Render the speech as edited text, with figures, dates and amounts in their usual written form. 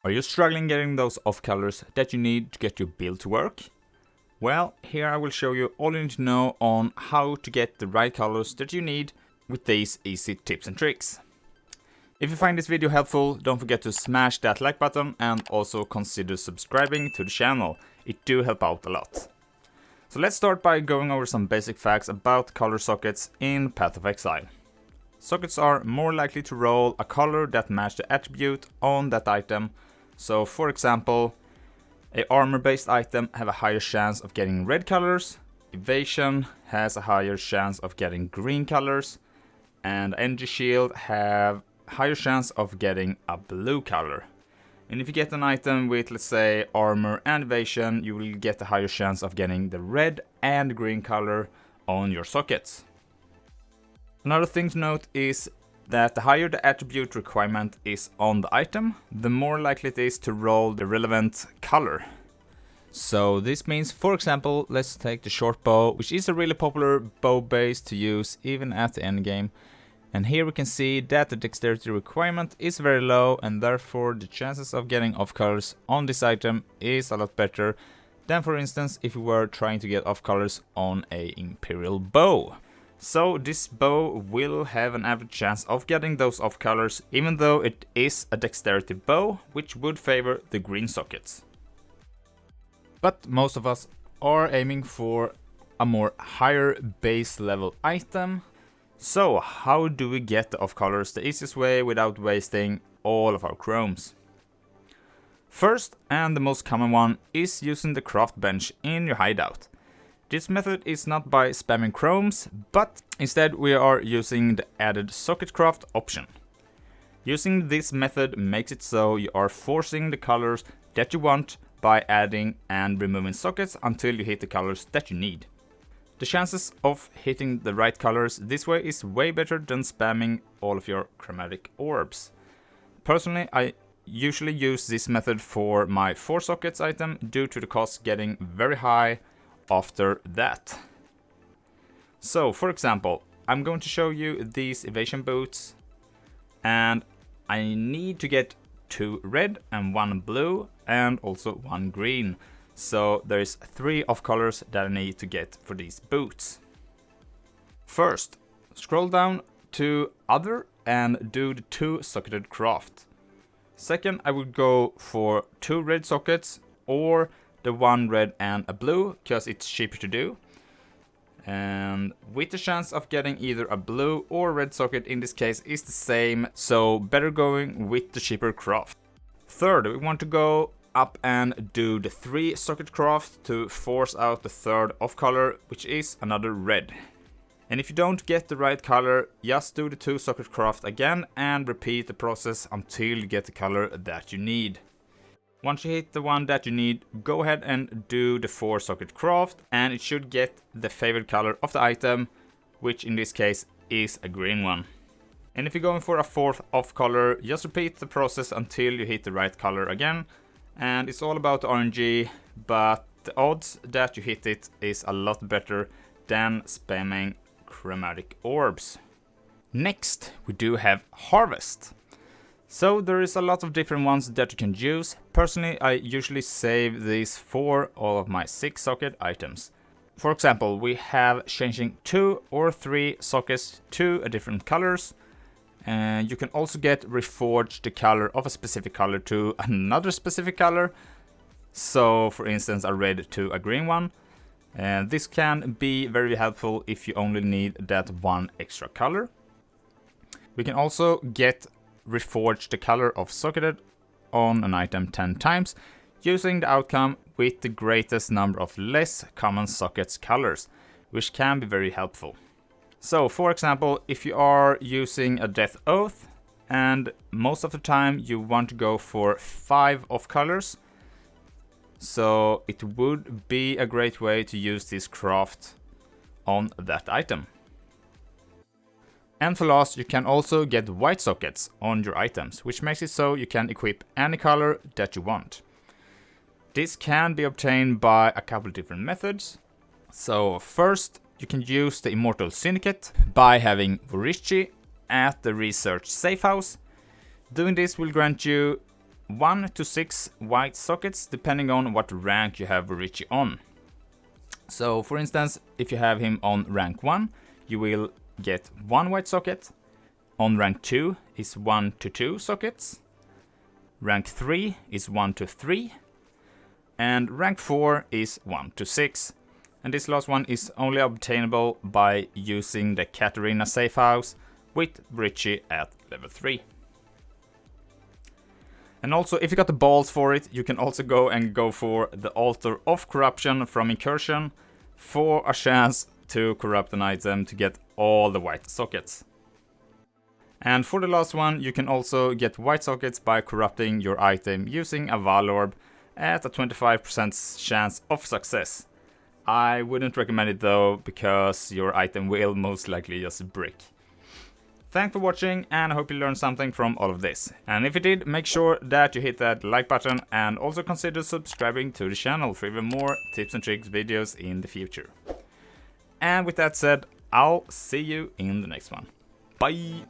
Are you struggling getting those off colors that you need to get your build to work? Well, here I will show you all you need to know on how to get the right colors that you need with these easy tips and tricks. If you find this video helpful, don't forget to smash that like button and also consider subscribing to the channel. It do help out a lot. So let's start by going over some basic facts about color sockets in Path of Exile. Sockets are more likely to roll a color that matches the attribute on that item. So for example, a armor based item have a higher chance of getting red colors, evasion has a higher chance of getting green colors, and energy shield have higher chance of getting a blue color. And if you get an item with, let's say, armor and evasion, you will get a higher chance of getting the red and green color on your sockets. Another thing to note is that the higher the attribute requirement is on the item, the more likely it is to roll the relevant color. So this means, for example, let's take the short bow, which is a really popular bow base to use even at the end game. And here we can see that the dexterity requirement is very low, and therefore the chances of getting off colors on this item is a lot better than, for instance, if you were trying to get off colors on a Imperial bow. So this bow will have an average chance of getting those off colors, even though it is a dexterity bow, which would favor the green sockets. But most of us are aiming for a more higher base level item. So how do we get the off colors the easiest way without wasting all of our chromes? First, and the most common one, is using the craft bench in your hideout. This method is not by spamming chromes, but instead we are using the added socket craft option. Using this method makes it so you are forcing the colors that you want by adding and removing sockets until you hit the colors that you need. The chances of hitting the right colors this way is way better than spamming all of your chromatic orbs. Personally, I usually use this method for my 4 sockets item due to the cost getting very high after that. So for example, I'm going to show you these evasion boots, and I need to get 2 red and 1 blue and also 1 green. So there is 3 off colors that I need to get for these boots. First, scroll down to other and do the 2 socketed craft. Second, I would go for 2 red sockets or the 1 red and a blue, because it's cheaper to do. And with the chance of getting either a blue or red socket in this case is the same, so better going with the cheaper craft. Third, we want to go up and do the 3 socket craft to force out the 3rd off color, which is another red. And if you don't get the right color, just do the 2 socket craft again and repeat the process until you get the color that you need. Once you hit the one that you need, go ahead and do the 4 socket craft, and it should get the favorite color of the item, which in this case is a green one. And if you're going for a 4th off color, just repeat the process until you hit the right color again. And it's all about RNG, but the odds that you hit it is a lot better than spamming chromatic orbs. Next, we do have Harvest. So there is a lot of different ones that you can use. Personally, I usually save these for all of my 6 socket items. For example, we have changing 2 or 3 sockets to a different colors. And you can also get reforged the color of a specific color to another specific color. So for instance, a red to a green one. And this can be very helpful if you only need that 1 extra color. We can also get reforge the color of socketed on an item 10 times using the outcome with the greatest number of less common sockets colors, which can be very helpful. So for example, if you are using a Death Oath and most of the time you want to go for 5 off colors, so it would be a great way to use this craft on that item. And for last, you can also get white sockets on your items, which makes it so you can equip any color that you want. This can be obtained by a couple different methods. So first, you can use the Immortal Syndicate by having Vorici at the research safe house. Doing this will grant you 1 to 6 white sockets depending on what rank you have Vorici on. So for instance, if you have him on rank 1, you will get 1 white socket. On rank 2 is 1 to 2 sockets. Rank 3 is 1 to 3. And rank 4 is 1 to 6. And this last one is only obtainable by using the Katarina safe house with Vorici at level 3. And also, if you got the balls for it, you can also go for the Altar of Corruption from Incursion for a chance to corrupt an item to get all the white sockets. And for the last one, you can also get white sockets by corrupting your item using a Vaal orb at a 25% chance of success. I wouldn't recommend it though, because your item will most likely just brick. Thanks for watching, and I hope you learned something from all of this. And if you did, make sure that you hit that like button and also consider subscribing to the channel for even more tips and tricks videos in the future. And with that said, I'll see you in the next one. Bye!